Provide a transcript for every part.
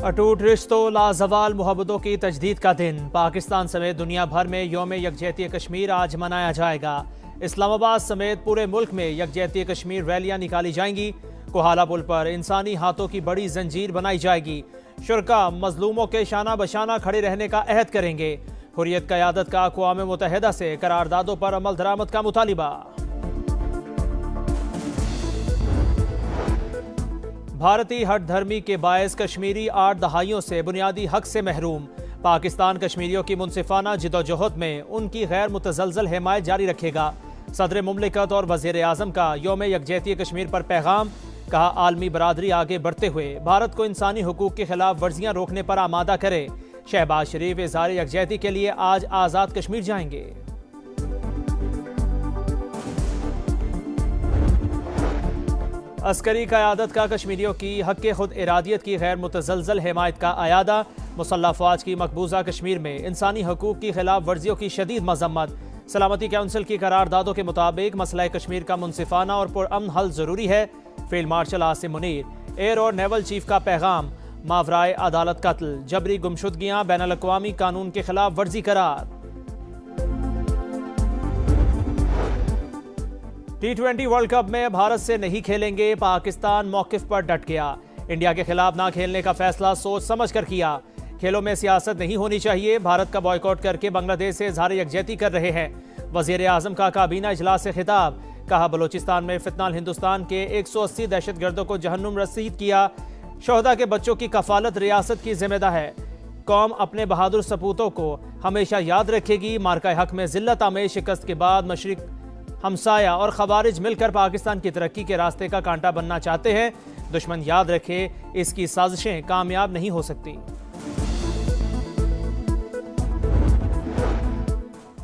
अटूट रिश्तों लाजवाल मोहब्बतों की तजदीद का दिन। पाकिस्तान समेत दुनिया भर में यौम यकजहती कश्मीर आज मनाया जाएगा। इस्लामाबाद समेत पूरे मुल्क में यकजहती कश्मीर रैलियां निकाली जाएंगी। कोहाला पुल पर इंसानी हाथों की बड़ी जंजीर बनाई जाएगी। शुरका मजलूमों के शाना बशाना खड़े रहने का अहद करेंगे। हुर्रियत क़यादत का अक़वाम मुत्तहिदा से करारदादों पर अमल दरामद का मुतालिबा। भारतीय हट धर्मी के बायस कश्मीरी 8 दहाइयों से बुनियादी हक से महरूम। पाकिस्तान कश्मीरियों की मुनसिफाना जिदोजहद में उनकी गैर मुतजलजल हिमायत जारी रखेगा। सदर मुमलिकत और वज़ीर आज़म का यौम यकजहती कश्मीर पर पैगाम। कहा, आलमी बरादरी आगे बढ़ते हुए भारत को इंसानी हुकूक की खिलाफ वर्जियां रोकने पर आमादा करे। शहबाज शरीफ इज़हार यकजहती के लिए आज आज़ाद कश्मीर जाएंगे। अस्करी क़यादत का कश्मीरियों की हक़ खुद इरादियत की गैर मुतजलजल हिमायत का अयादा। मुसल्लह फ़ौज की मकबूजा कश्मीर में इंसानी हकूक़ की खिलाफ वर्जियों की शदीद मज़म्मत। सलामती काउंसिल की करारदादों के मुताबिक मसला कश्मीर का मुनसिफाना और पुरअमन हल ज़रूरी है। Field marshal Asim Munir. Air और नेवल चीफ का पैगाम। मावराए अदालत कत्ल, जबरी गुमशुदगियाँ बैनुल-अक़वामी कानून के खिलाफ वर्जी करार। T20 वर्ल्ड कप में भारत से नहीं खेलेंगे। पाकिस्तान मौक़िफ़ पर डट गया। इंडिया के खिलाफ ना खेलने का फैसला सोच समझ कर किया। खेलों में सियासत नहीं होनी चाहिए। भारत का बॉयकॉट करके बांग्लादेश से इज़हार यकजहती कर रहे हैं। वज़ीर आज़म का काबीना इजलास से खिताब। कहा, बलोचिस्तान में फितनाल हिंदुस्तान के 180 दहशतगर्दों को जहन्नुम रसीद किया। शोहदा के बच्चों की कफालत रियासत की जिम्मेदार है। कौम अपने बहादुर सपूतों को हमेशा याद रखेगी। मार्का हक में जिल्लत आमेज शिकस्त के बाद मशरिक हमसाया और खवारिज मिलकर पाकिस्तान की तरक्की के रास्ते का कांटा बनना चाहते हैं। दुश्मन याद रखे, इसकी साजिशें कामयाब नहीं हो सकती।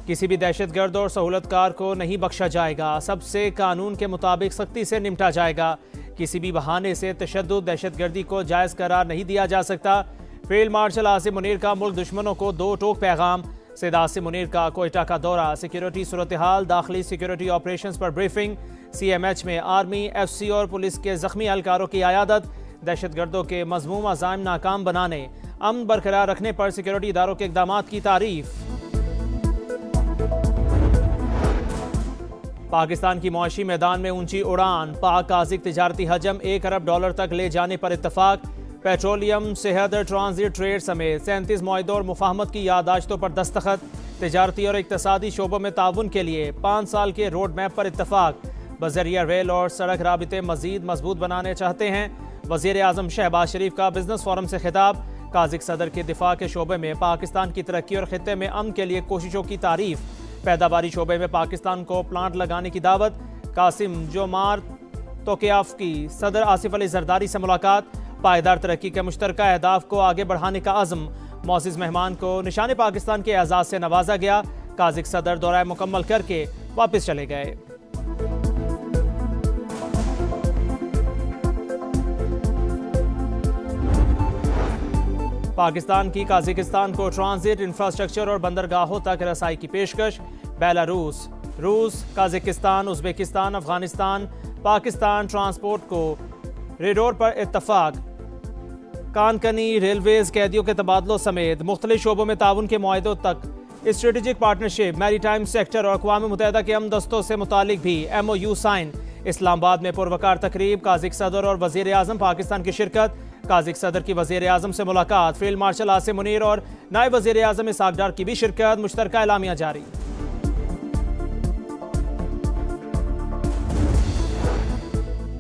किसी भी दहशतगर्द और सहूलतकार को नहीं बख्शा जाएगा। सबसे कानून के मुताबिक सख्ती से निपटा जाएगा। किसी भी बहाने से तशद्दुद दहशतगर्दी को जायज़ करार नहीं दिया जा सकता। फील्ड मार्शल आसिम मुनीर का मुल्क दुश्मनों को 2 टोक पैगाम। सैयद आसिम मुनीर का कोयटा का दौरा। सिक्योरिटी सूरत हाल, दाखिली सिक्योरिटी ऑपरेशंस पर ब्रीफिंग। CMH में आर्मी, FC और पुलिस के जख्मी एहलकारों की आयादत। दहशतगर्दों के मज़मूम अज़ाइम नाकाम बनाने, अमन बरकरार रखने पर सिक्योरिटी इदारों के इक़दामात की तारीफ। पाकिस्तान की मुआशी मैदान में ऊंची उड़ान। पाक काज़िक तिजारती हजम $1 अरब तक ले जाने पर इत्तफाक। पेट्रोलियम, सेहत, ट्रांजिट ट्रेड समेत 37 मुआहिदों और मुफाहमत की याददाश्तों पर दस्तखत। तिजारती और इक़्तिसादी शोबों में ताउन के लिए 5 साल के रोड मैप पर इत्तफाक। बज़रिया रेल और सड़क राबिते मज़ीद मजबूत बनाने चाहते हैं। वज़ीर आज़म शहबाज शरीफ का बिजनेस फोरम से खिताब। काज़िक सदर के दिफा के शोबे में पाकिस्तान की तरक्की और खित्ते में अमन के लिए कोशिशों की तारीफ। पैदावारी शोबे में पाकिस्तान को प्लांट लगाने की दावत। कासिम जोमार तोक़ियाफ़ की सदर आसिफ अली जरदारी से मुलाकात। पायदार तरक्की के मुश्तरका अहदाफ को आगे बढ़ाने का अज़्म। मौज़िज़ मेहमान को निशान पाकिस्तान के एजाज़ से नवाजा गया। काज़िक सदर दौरा मुकम्मल करके वापस चले गए। पाकिस्तान की काज़िकिस्तान को ट्रांजिट, इंफ्रास्ट्रक्चर और बंदरगाहों तक रसाई की पेशकश। बेलारूस, रूस, काज़िकिस्तान, उज़्बेकिस्तान, अफगानिस्तान, पाकिस्तान ट्रांसपोर्ट को रेडोर पर इत्तफाक। कानकनी, रेलवेज़, कैदियों के तबादलों समेत मुख्तलिफ शोबों में ताउन के मुआहिदों तक स्ट्रेटेजिक पार्टनरशिप। मैरीटाइम सेक्टर और अक़वाम मुत्तहिदा के अमन दस्तों से मुतालिक भी MOU साइन। इस्लामाबाद में पुरवकार तकरीब। काज़िक सदर और वज़ीर आज़म पाकिस्तान की शिरकत। काज़िक सदर की वज़ीर आज़म से मुलाकात। फील्ड मार्शल आसिम मुनीर और नायब वज़ीर आज़म इसहाक़ डार की भी शिरकत। मुश्तरका एलामिया जारी।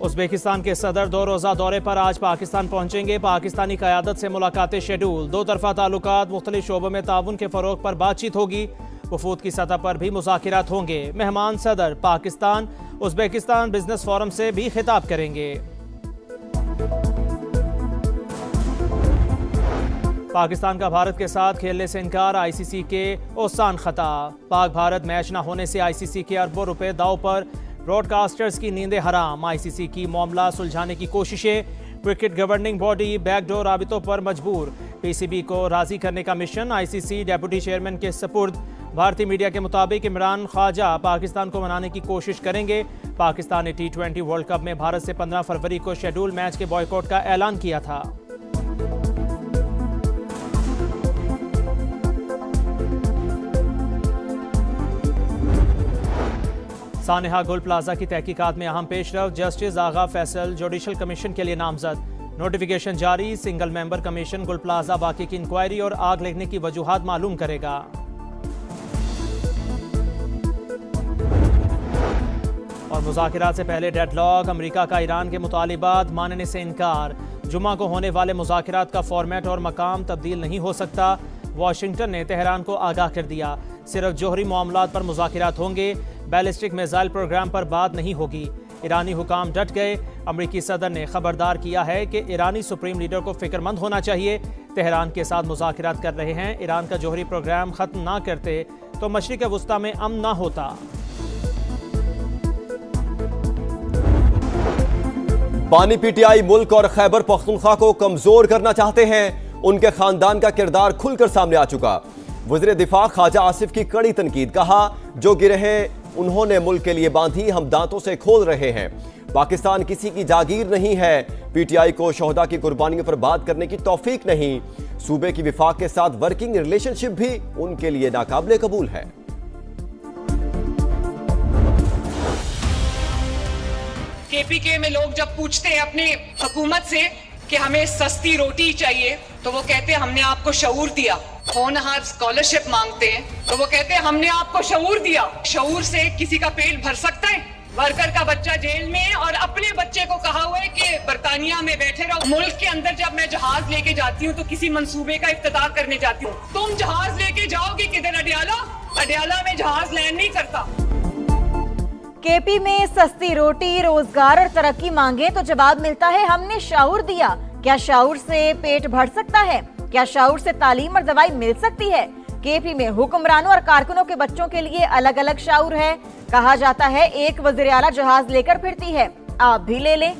उज़्बेकिस्तान के सदर 2 रोज़ा दौरे पर आज पाकिस्तान पहुंचेंगे। पाकिस्तानी क़यादत से मुलाकातें शेड्यूल। 2 तरफ़ा ताल्लुकात, मुख्तलिफ शोबों में ताउन के फ़रोग़ पर बातचीत होगी। वफ़ूद की सतह पर भी मुज़ाकिरात होंगे। मेहमान सदर पाकिस्तान उज़्बेकिस्तान बिजनेस फोरम से भी खिताब करेंगे। पाकिस्तान का भारत के साथ खेलने से इनकार। ICC के ओसान खता। पाक भारत मैच न होने से ICC के अरबों रुपए दाव पर। ब्रॉडकास्टर्स की नींदें हराम। ICC की मामला सुलझाने की कोशिशें। क्रिकेट गवर्निंग बॉडी बैकडोर राबितों पर मजबूर। PCB को राजी करने का मिशन। ICC डेप्यूटी चेयरमैन के सपुर्द। भारतीय मीडिया के मुताबिक इमरान ख्वाजा पाकिस्तान को मनाने की कोशिश करेंगे। पाकिस्तान ने T20 वर्ल्ड कप में भारत से 15 फरवरी को शेड्यूल मैच के बॉयकॉट का ऐलान किया था। सानेहा गुल प्लाजा की तहकीकात में अहम पेशरफ, जस्टिस आगा फैसल जुडिशल कमीशन के लिए नामजद। नोटिफिकेशन जारी, सिंगल मेंबर कमीशन गुल प्लाजा बाकी की इंक्वायरी और आग लगने की वजूहात मालूम करेगा। और मुज़ाकिरात से पहले डेडलॉक, अमेरिका का ईरान के मुतालिबात मानने से इनकार। जुमा को होने वाले मुज़ाकिरात का फॉर्मेट और मकाम तब्दील नहीं हो सकता। वाशिंगटन ने तेहरान को आगाह कर दिया, सिर्फ जोहरी मामलात पर मुज़ाकिरात होंगे, बैलिस्टिक मिसाइल प्रोग्राम पर बात नहीं होगी। ईरानी हुकाम डट गए। अमरीकी सदर ने खबरदार किया है कि ईरानी सुप्रीम लीडर को फिक्रमंद होना चाहिए। तेहरान के साथ मुज़ाकिरात कर रहे हैं। ईरान का जोहरी प्रोग्राम ख़त्म ना करते तो मशरिक़ वुस्ता में अमन ना होता। बानी पीटीआई मुल्क और खैबर पख्तूनख्वा को कमजोर करना चाहते हैं। उनके खानदान का किरदार खुलकर सामने आ चुका। वज़ीर दिफा ख्वाजा आसिफ की कड़ी तनकीद, कहा जो गिरहें उन्होंने मुल्क के लिए बांधी हम दांतों से खोल रहे हैं। पाकिस्तान किसी की जागीर नहीं है। पीटीआई को शोहदा की कुर्बानियों पर बात करने की तौफीक नहीं। सूबे की विफाक के साथ वर्किंग रिलेशनशिप भी उनके लिए नाकाबिले कबूल है। केपीके में लोग जब पूछते हैं अपनी हुकूमत से कि हमें सस्ती रोटी चाहिए तो वो कहते हैं हमने आपको शऊर दिया। होनहार स्कॉलरशिप मांगते हैं तो वो कहते हैं हमने आपको शऊर दिया। शऊर से किसी का पेट भर सकता है? वर्कर का बच्चा जेल में है और अपने बच्चे को कहा हुआ है कि बरतानिया में बैठे रहो। मुल्क के अंदर जब मैं जहाज लेके जाती हूँ तो किसी मंसूबे का इफ्तिताह करने जाती हूँ, तुम जहाज लेके जाओगे किधर? अडियाला? अडियाला में जहाज लैंड नहीं करता। केपी में सस्ती रोटी, रोजगार और तरक्की मांगे तो जवाब मिलता है हमने शाऊर दिया। क्या शाऊर से पेट भर सकता है? क्या शाऊर से तालीम और दवाई मिल सकती है? केपी में हुक्मरानों और कारकुनों के बच्चों के लिए अलग अलग शाऊर है। कहा जाता है एक वज़ीर आला जहाज लेकर फिरती है, आप भी ले लें।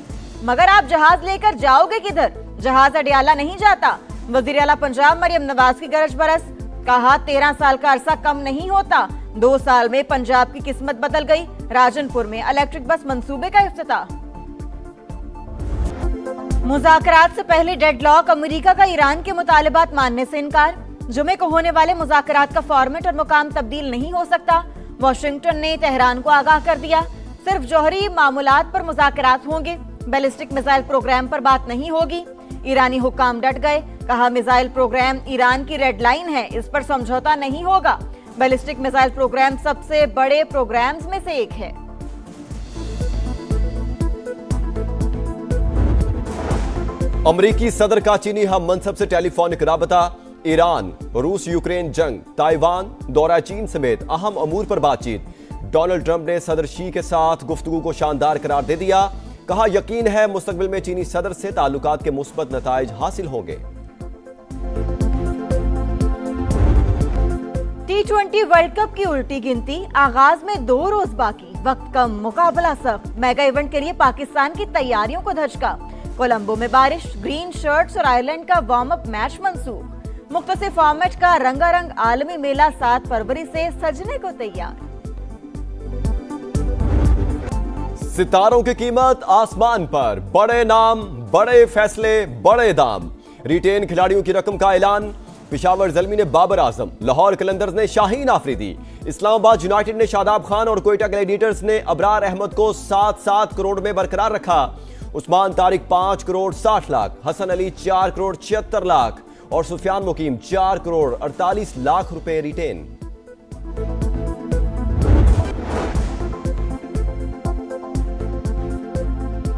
मगर आप जहाज लेकर जाओगे किधर? जहाज अडियाला नहीं जाता। वज़ीर आला पंजाब मरियम नवाज की गरज बरस, कहा 13 साल का अरसा कम नहीं होता। 2 साल में पंजाब की किस्मत बदल गई। राजनपुर में इलेक्ट्रिक बस मंसूबे का इफ्तिताह। मुज़ाकरात से पहले डेडलॉक, अमेरिका का ईरान के मुतालिबात मानने से इनकार। जुमे को होने वाले मुज़ाकरात का फॉर्मेट और मुकाम तब्दील नहीं हो सकता। वाशिंगटन ने तेहरान को आगाह कर दिया, सिर्फ जौहरी मामूलात पर मुज़ाकरात होंगे, बैलिस्टिक मिसाइल प्रोग्राम पर बात नहीं होगी। ईरानी हुकाम डट गए, कहा मिसाइल प्रोग्राम ईरान की रेड लाइन है, इस पर समझौता नहीं होगा। बैलिस्टिक मिसाइल प्रोग्राम सबसे बड़े प्रोग्राम्स में से एक है। अमरीकी सदर का चीनी हम मनसब से टेलीफोनिक राबता। ईरान, रूस यूक्रेन जंग, ताइवान, दौरा चीन समेत अहम अमूर पर बातचीत। डोनाल्ड ट्रंप ने सदर शी के साथ गुफ्तगू को शानदार करार दे दिया। कहा यकीन है मुस्तकबिल में चीनी सदर से ताल्लुकात के मुस्बत नताइज हासिल होंगे। T20 वर्ल्ड कप की उल्टी गिनती, आगाज में 2 रोज बाकी, वक्त कम, मुकाबला सख्त। मेगा इवेंट के लिए पाकिस्तान की तैयारियों को धचका। कोलंबो में बारिश, ग्रीन शर्ट्स और आयरलैंड का वार्म अप मैच मंसूख। मुख्तलिफ फॉर्मेट का रंगारंग आलमी मेला 7 फरवरी से सजने को तैयार। सितारों की कीमत आसमान पर, बड़े नाम, बड़े फैसले, बड़े दाम। रिटेन खिलाड़ियों की रकम का ऐलान। पेशावर ज़ल्मी ने बाबर आजम, लाहौर कलंदर्स ने शाहीन आफरीदी, इस्लामाबाद यूनाइटेड ने शादाब खान और कोयटा ग्लैडिएटर्स ने अबरार अहमद को 7-7 करोड़ में बरकरार रखा। उस्मान तारिक 5 करोड़ 60 लाख, हसन अली 4 करोड़ 76 लाख और सुफियान मुकीम 4 करोड़ 48 लाख रुपए रिटेन।